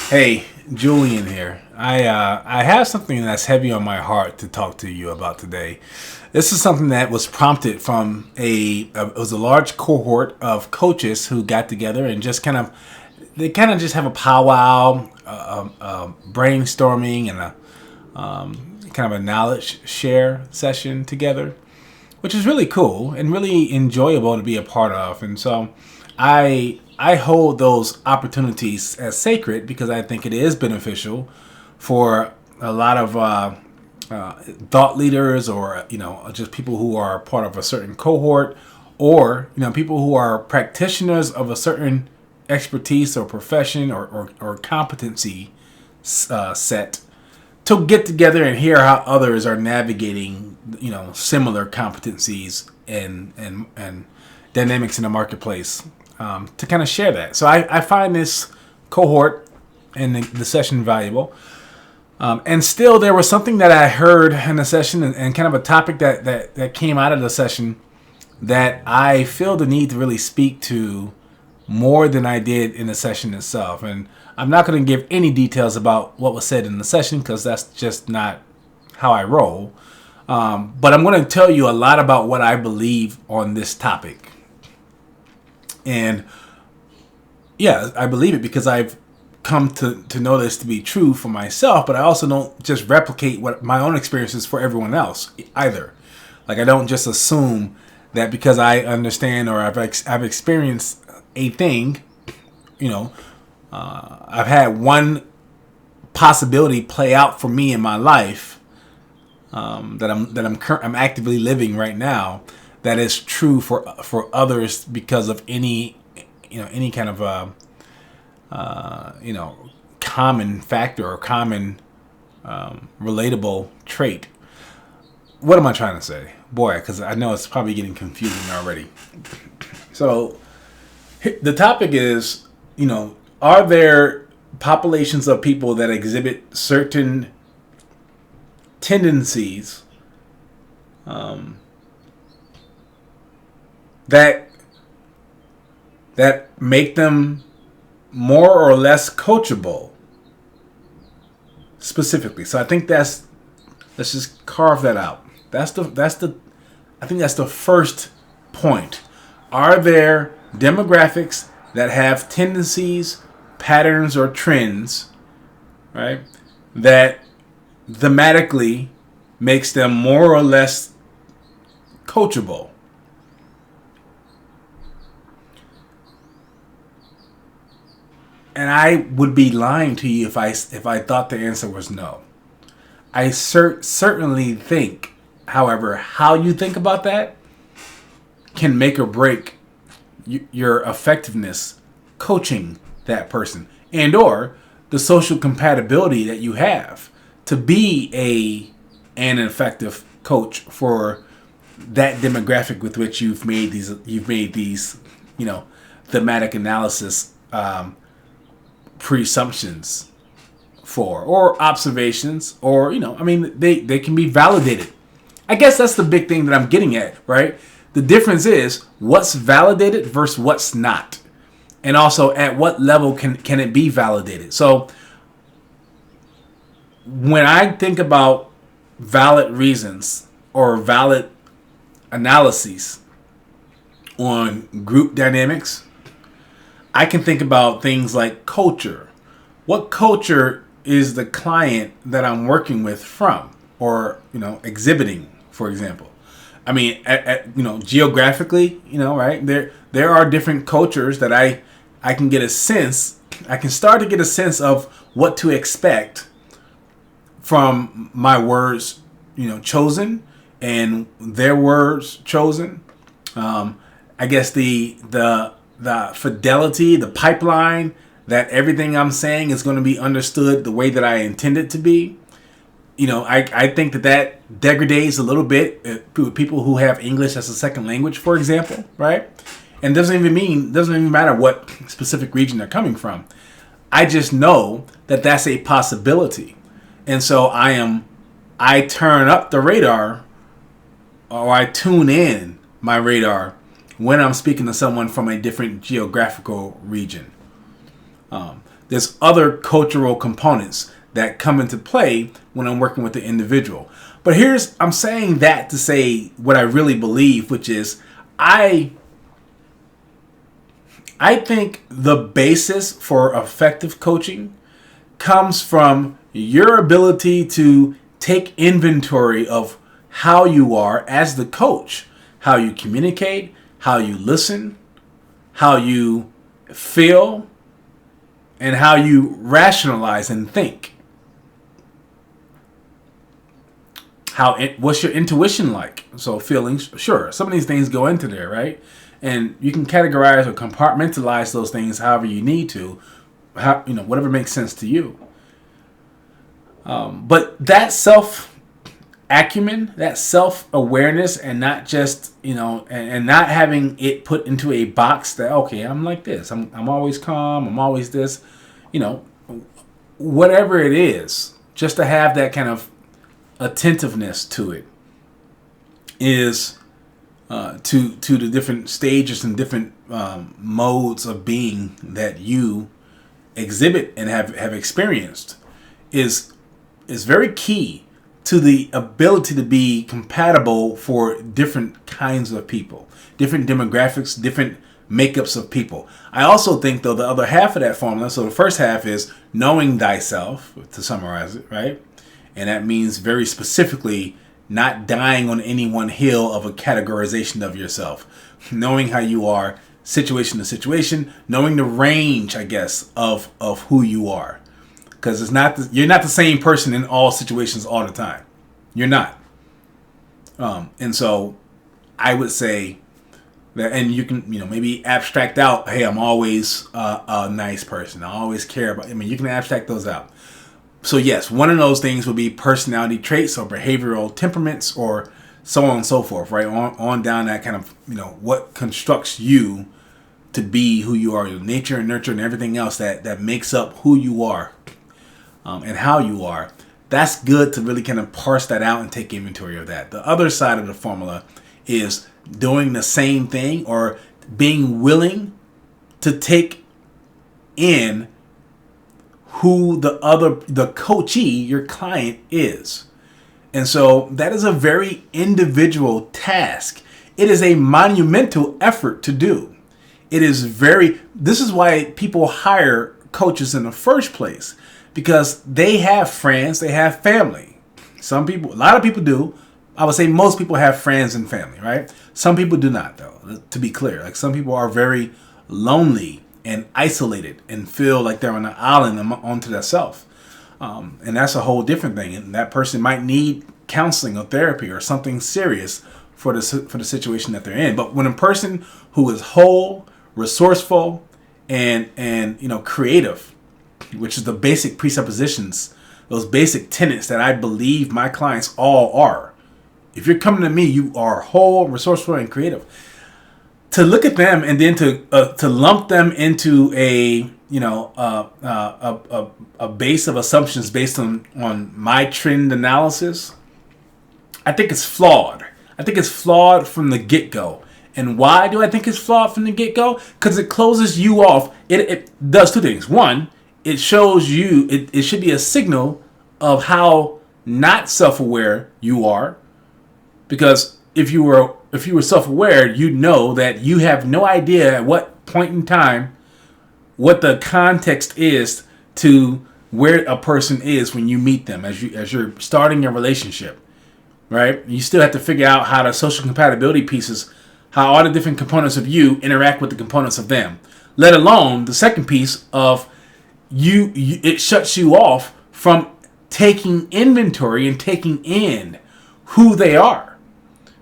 Hey, Julian here. I have something that's heavy on my heart to talk to you about today. This is something that was prompted from it was a large cohort of coaches who got together and just kind of just have a powwow, brainstorming, and a kind of a knowledge share session together, which is really cool and really enjoyable to be a part of. And so I hold those opportunities as sacred because I think it is beneficial for a lot of thought leaders, or just people who are part of a certain cohort, or people who are practitioners of a certain expertise or profession or competency set, to get together and hear how others are navigating similar competencies and dynamics in the marketplace, to kind of share that. So I find this cohort and the session valuable. And still, there was something that I heard in the session, and kind of a topic that came out of the session that I feel the need to really speak to more than I did in the session itself. And I'm not going to give any details about what was said in the session because that's just not how I roll. But I'm going to tell you a lot about what I believe on this topic. And yeah, I believe it because I've come to know this to be true for myself, but I also don't just replicate what my own experiences for everyone else either. Like, I don't just assume that because I understand or I've experienced a thing, I've had one possibility play out for me in my life, I'm actively living right now, that is true for others because of any kind of common factor or common relatable trait. What am I trying to say? Boy, because I know it's probably getting confusing already. So the topic is, are there populations of people that exhibit certain tendencies that make them more or less coachable, specifically? So I think let's just carve that out. I think that's the first point. Are there demographics that have tendencies, patterns, or trends, right, that thematically makes them more or less coachable? And I would be lying to you if I thought the answer was no. I certainly think, however, how you think about that can make or break your effectiveness coaching that person, and or the social compatibility that you have to be an effective coach for that demographic with which you've made these thematic analysis presumptions for, or observations, or they can be validated. I guess that's the big thing that I'm getting at, right? The difference is what's validated versus what's not, and also at what level can it be validated. So when I think about valid reasons or valid analyses on group dynamics, I can think about things like culture. What culture is the client that I'm working with from, or exhibiting, for example? I mean, geographically, right there are different cultures that I can get a sense. I can start to get a sense of what to expect from my words, chosen, and their words chosen. I guess the fidelity, the pipeline, that everything I'm saying is going to be understood the way that I intend it to be. I think that degrades a little bit to people who have English as a second language, for example, right? And doesn't even matter what specific region they're coming from. I just know that that's a possibility. And so I turn up the radar, or I tune in my radar when I'm speaking to someone from a different geographical region. There's other cultural components that come into play when I'm working with the individual. But I'm saying that to say what I really believe, which is I think the basis for effective coaching comes from your ability to take inventory of how you are as the coach, how you communicate, how you listen, how you feel, and how you rationalize and think. What's your intuition like? So feelings, sure, some of these things go into there, right? And you can categorize or compartmentalize those things however you need to, whatever makes sense to you. But that self acumen, that self awareness, and not just and not having it put into a box that, okay, I'm like this, I'm always calm, I'm always this, whatever it is, just to have that kind of attentiveness to it is to the different stages and different modes of being that you exhibit and have experienced is very key to the ability to be compatible for different kinds of people, different demographics, different makeups of people. I also think, though, the other half of that formula, so the first half is knowing thyself, to summarize it, right? And that means very specifically not dying on any one hill of a categorization of yourself. Knowing how you are situation to situation, knowing the range, I guess, of who you are. Because you're not the same person in all situations all the time. You're not. And so I would say that, and you can, maybe abstract out, hey, I'm always a nice person. I always care about, you can abstract those out. So yes, one of those things would be personality traits or behavioral temperaments or so on and so forth, right? On down that kind of, what constructs you to be who you are, your nature and nurture and everything else that makes up who you are and how you are. That's good to really kind of parse that out and take inventory of that. The other side of the formula is doing the same thing or being willing to take in who the coachee, your client, is. And so that is a very individual task. It is a monumental effort to do. This is why people hire coaches in the first place, because they have friends, they have family. A lot of people do. I would say most people have friends and family, right? Some people do not, though, to be clear. Like, some people are very lonely and isolated and feel like they're on an island onto themselves. And that's a whole different thing. And that person might need counseling or therapy or something serious for the situation that they're in. But when a person who is whole, resourceful, and creative, which is the basic presuppositions, those basic tenets that I believe my clients all are. If you're coming to me, you are whole, resourceful, and creative. To look at them and then to lump them into a base of assumptions based on my trend analysis, I think it's flawed. I think it's flawed from the get-go. And why do I think it's flawed from the get-go? Because it closes you off. It does two things. One, it shows you, it should be a signal of how not self-aware you are. Because if you were self-aware, you'd know that you have no idea at what point in time what the context is to where a person is when you meet them as you're starting your relationship, right? You still have to figure out how the social compatibility pieces, how all the different components of you interact with the components of them. Let alone the second piece of it shuts you off from taking inventory and taking in who they are.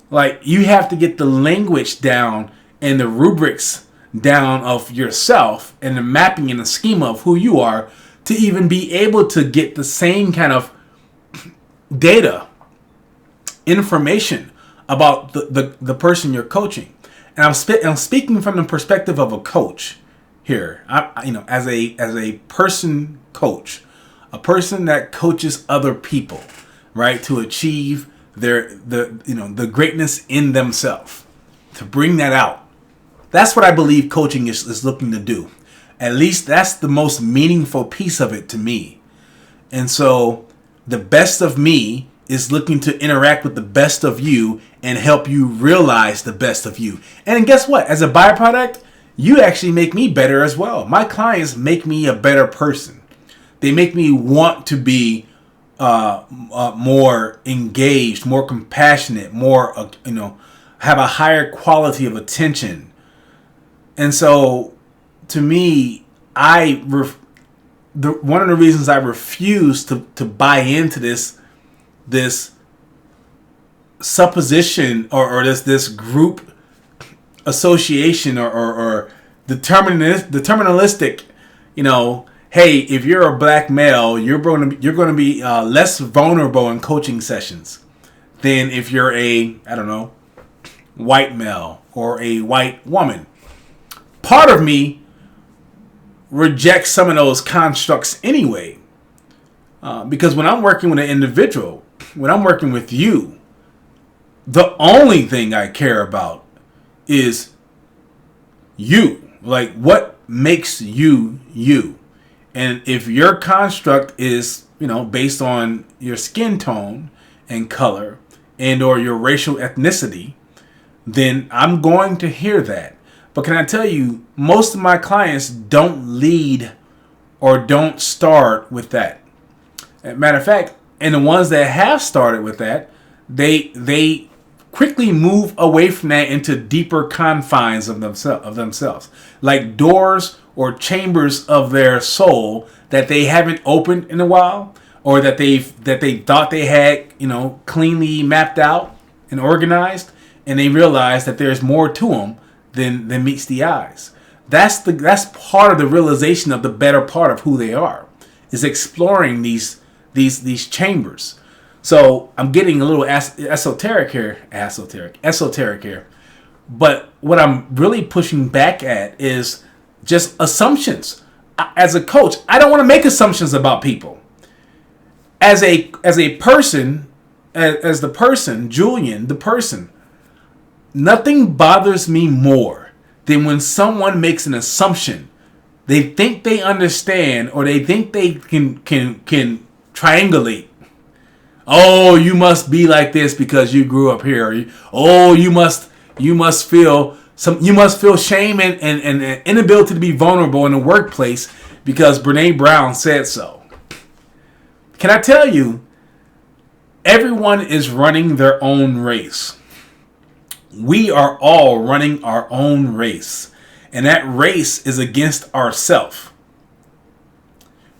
Like, you have to get the language down and the rubrics down of yourself and the mapping and the schema of who you are to even be able to get the same kind of data, information about the person you're coaching. And I'm speaking from the perspective of a coach here. As a person coach, a person that coaches other people, right, to achieve the greatness in themselves, to bring that out. That's what I believe coaching is looking to do. At least that's the most meaningful piece of it to me. And so the best of me is looking to interact with the best of you and help you realize the best of you. And guess what? As a byproduct, you actually make me better as well. My clients make me a better person. They make me want to be more engaged, more compassionate, more, have a higher quality of attention. And so, to me, one of the reasons I refuse to buy into this supposition or this group association or deterministic, hey, if you're a black male, you're going to be less vulnerable in coaching sessions than if you're a, white male or a white woman. Part of me rejects some of those constructs anyway, because when I'm working with an individual, when I'm working with you, the only thing I care about is you. Like, what makes you you? And if your construct is, based on your skin tone and color and or your racial ethnicity, then I'm going to hear that. But can I tell you, most of my clients don't lead or don't start with that. As a matter of fact, and the ones that have started with that, they quickly move away from that into deeper confines of themselves, like doors or chambers of their soul that they haven't opened in a while, or that they thought they had, cleanly mapped out and organized, and they realize that there's more to them than meets the eyes. That's part of the realization of the better part of who they are, is exploring these chambers. So I'm getting a little esoteric here. But what I'm really pushing back at is just assumptions. As a coach, I don't want to make assumptions about people. As a person, as the person, Julian, the person, nothing bothers me more than when someone makes an assumption. They think they understand, or they think they can triangulate. Oh, you must be like this because you grew up here. Oh, you must feel shame and inability to be vulnerable in the workplace because Brene Brown said so. Can I tell you, everyone is running their own race. We are all running our own race, and that race is against ourselves.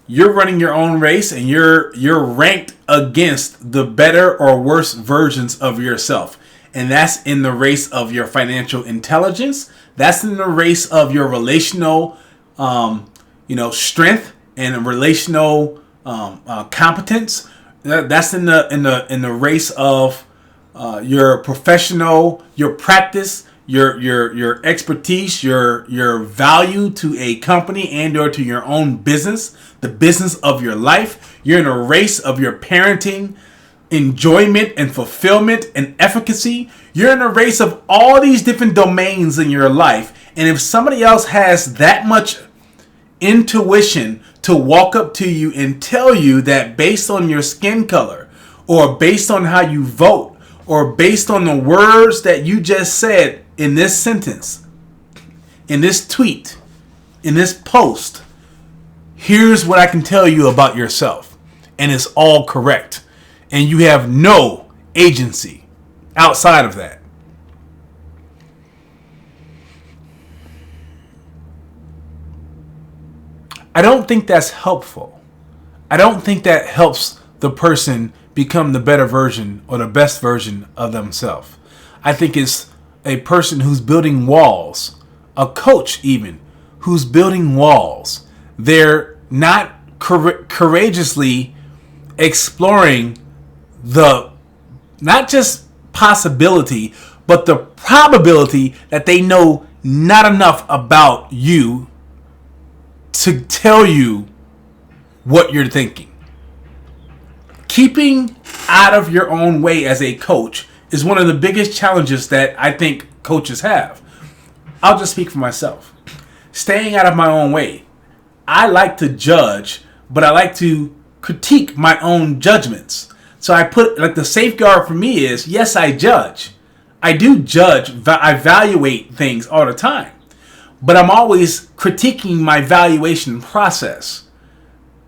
You're running your own race, and you're ranked against the better or worse versions of yourself. And that's in the race of your financial intelligence. That's in the race of your relational, strength and relational competence. That's in the race of your professional, your practice, your expertise, your value to a company and or to your own business, the business of your life. You're in a race of your parenting, enjoyment and fulfillment and efficacy. You're in a race of all these different domains in your life. And if somebody else has that much intuition to walk up to you and tell you that based on your skin color, or based on how you vote, or based on the words that you just said in this sentence, in this tweet, in this post, here's what I can tell you about yourself, and it's all correct, and you have no agency outside of that. I don't think that's helpful. I don't think that helps the person become the better version or the best version of themselves. I think it's a person who's building walls, a coach even, who's building walls. They're not courageously exploring the, not just possibility, but the probability that they know not enough about you to tell you what you're thinking. Keeping out of your own way as a coach is one of the biggest challenges that I think coaches have. I'll just speak for myself. Staying out of my own way. I like to judge, but I like to critique my own judgments. So I put, like, the safeguard for me is, yes, I judge. I do judge. I evaluate things all the time. But I'm always critiquing my valuation process.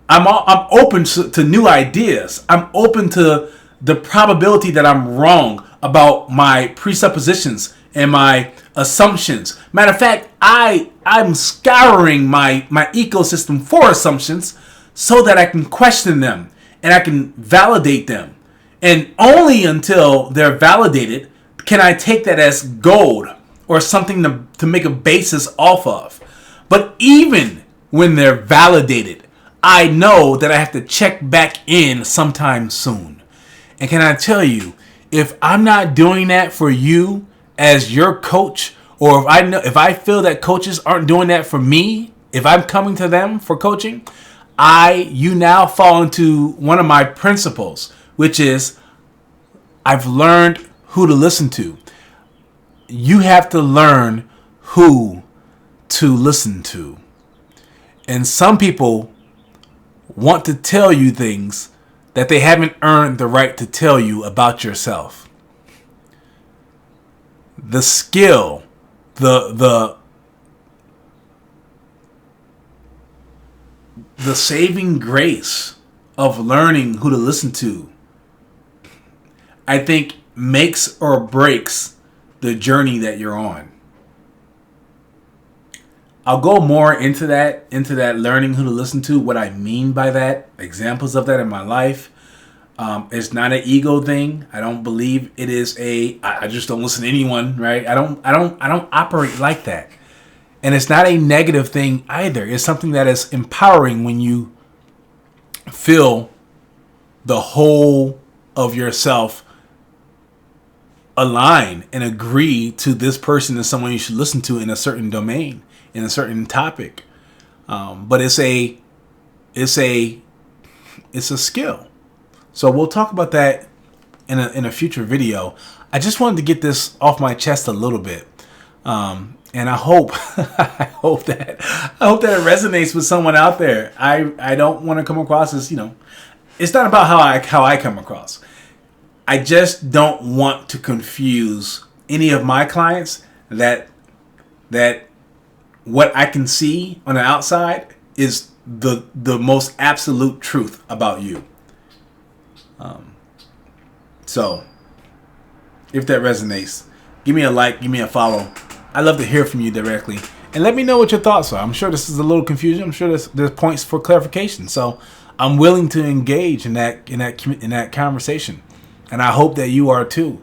I'm open to new ideas. I'm open to the probability that I'm wrong about my presuppositions and my assumptions. Matter of fact, I'm scouring my ecosystem for assumptions so that I can question them and I can validate them. And only until they're validated can I take that as gold or something to make a basis off of. But even when they're validated, I know that I have to check back in sometime soon. And can I tell you, if I'm not doing that for you as your coach, or if I feel that coaches aren't doing that for me, if I'm coming to them for coaching, you now fall into one of my principles, which is I've learned who to listen to. You have to learn who to listen to. And some people want to tell you things that they haven't earned the right to tell you about yourself. The skill, the saving grace of learning who to listen to, I think, makes or breaks the journey that you're on. I'll go more into that learning who to listen to, what I mean by that, examples of that in my life. It's not an ego thing. I don't believe it is I just don't listen to anyone, right? I don't operate like that. And it's not a negative thing either. It's something that is empowering when you feel the whole of yourself align and agree to this person is someone you should listen to in a certain domain, in a certain topic. But it's a skill. So we'll talk about that in a future video. I just wanted to get this off my chest a little bit. And I hope that it resonates with someone out there. I don't want to come across as, it's not about how I come across. I just don't want to confuse any of my clients that what I can see on the outside is the most absolute truth about you. So if that resonates, give me a like, give me a follow. I'd love to hear from you directly, and let me know what your thoughts are. I'm sure this is a little confusing. I'm sure there's points for clarification. So I'm willing to engage in that conversation, and I hope that you are too.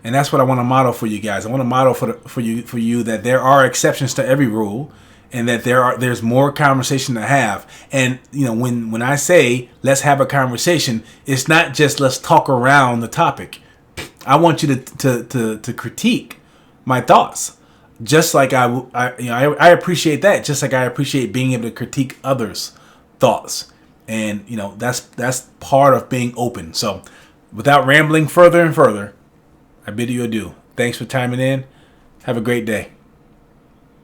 And that's what I want to model for you guys. I want to model for you that there are exceptions to every rule, and that there's more conversation to have. And when I say let's have a conversation, it's not just let's talk around the topic. I want you to critique my thoughts. Just like I appreciate that. Just like I appreciate being able to critique others' thoughts, and that's part of being open. So, without rambling further and further, I bid you adieu. Thanks for timing in. Have a great day.